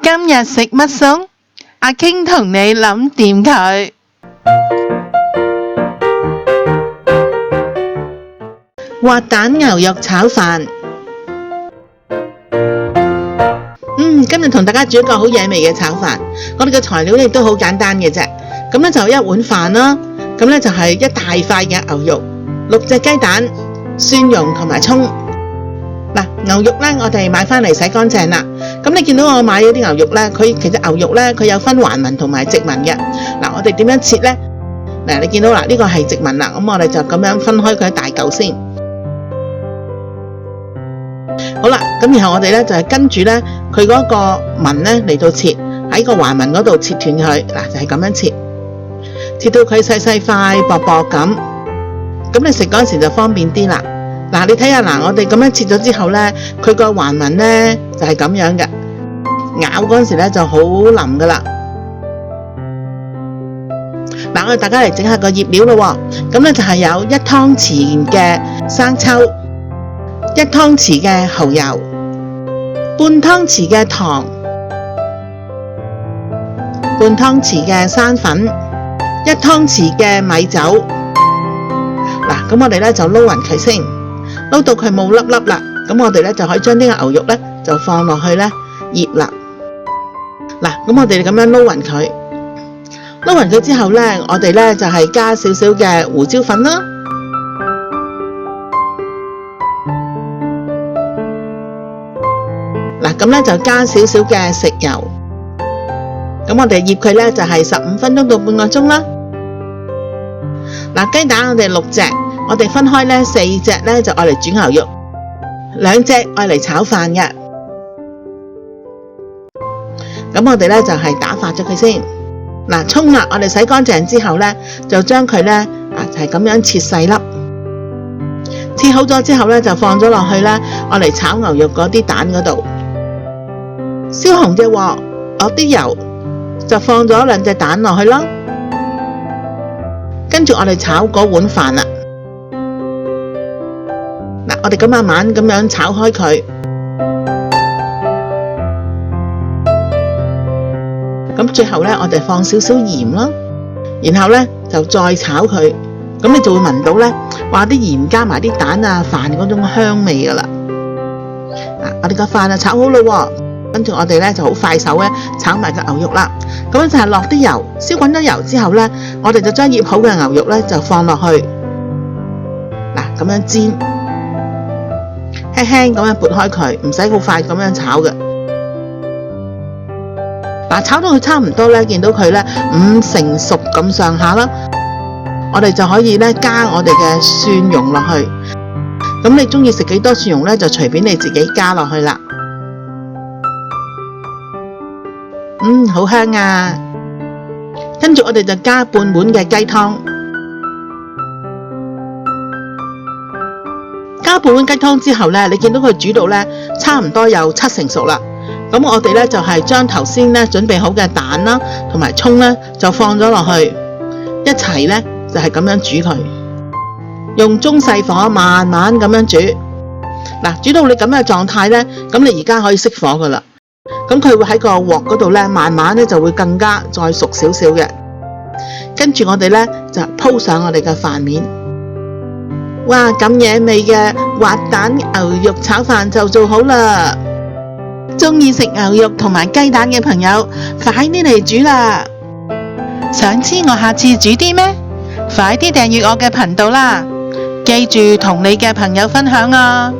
今日食乜餸？阿傾同你諗掂佢。滑蛋牛肉炒飯。今日同大家煮一個好惹味嘅炒飯。我哋嘅材料亦都好簡單嘅啫。咁咧就一碗飯啦。咁咧就係一大塊嘅牛肉，6隻雞蛋、蒜蓉同埋葱。嗱，牛肉咧我哋買翻嚟洗乾淨啦。咁你見到我買咗啲牛肉咧，其實牛肉咧佢有分橫紋同埋直紋嘅。嗱，我哋點樣切咧？嗱，你見到啦，呢個係直紋啦。咁我哋就咁樣分開佢一大嚿先。好啦，咁然後我哋咧就係跟住咧佢嗰個紋咧嚟到切，喺個橫紋嗰度切斷佢。嗱，就係咁樣切，切到佢細細塊薄薄咁。咁你食嗰陣時就方便啲啦。嗱，你睇下嗱，我哋咁樣切咗之後咧，佢個橫紋咧就係咁樣嘅，咬嗰陣時咧就好腍噶啦。嗱，我哋大家嚟整下個醃料咯喎。咁咧就係有1湯匙嘅生抽，1湯匙嘅蠔油，半湯匙嘅糖，半湯匙嘅生粉，1湯匙嘅米酒。嗱，咁我哋咧就撈勻佢先，撈到佢冇粒粒啦。咁我哋咧就可以將呢個牛肉咧就放落去咧醃啦。嗱，咁我哋咁樣撈勻佢，撈勻佢之後咧，我哋咧就係加少少嘅胡椒粉啦。嗱，咁咧就加少少嘅食油。咁我哋醃佢咧就係15分鐘到半個鐘啦。嗱，雞蛋我哋6隻，我哋分開咧4隻咧就愛嚟煮牛肉，2隻愛嚟炒飯嘅。咁我哋咧就係打發咗佢先。嗱，葱啦，我哋洗乾淨之後咧，就將佢咧就係咁樣切細粒。切好咗之後咧，就放咗落去咧，愛嚟炒牛肉嗰啲蛋嗰度。燒紅隻鑊，落啲油，就放咗2隻蛋落去咯。跟住我哋炒嗰碗飯啦。嗱，我哋咁慢慢咁樣炒開佢。咁最後咧，我哋放少少鹽啦，然後咧就再炒佢。咁你就會聞到咧，話啲鹽加埋啲蛋啊飯嗰種香味噶啦。我哋個飯就炒好啦喎。跟住我哋咧就好快手咧炒埋個牛肉啦。咁樣就係落啲油，燒滾咗油之後咧，我哋就將醃好嘅牛肉咧就放落去。嗱，咁樣煎，輕輕咁樣撥開佢，唔使好快咁樣炒嘅。嗱，炒到佢差唔多咧，見到佢咧5成熟咁上下啦，我哋就可以咧加我哋嘅蒜蓉落去。咁你中意食幾多蒜蓉咧，就隨便你自己加落去啦。好香啊！跟住我哋就加半碗嘅雞湯，加半碗雞湯之後咧，你見到佢煮到咧差唔多有7成熟啦。咁我哋咧就係將頭先咧準備好嘅蛋啦，同埋葱咧就放咗落去，一齊咧就係咁樣煮佢，用中細火慢慢咁樣煮。嗱，煮到你咁嘅狀態咧，咁你而家可以熄火噶啦。咁佢會喺個鑊嗰度咧，慢慢咧就會更加再熟少少嘅。跟住我哋咧就鋪上我哋嘅飯面。哇，咁惹味嘅滑蛋牛肉炒飯就做好啦！中意食牛肉同埋雞蛋嘅朋友，快啲嚟煮啦！想知我下次煮啲咩？快啲訂閱我嘅頻道啦！記住同你嘅朋友分享啊！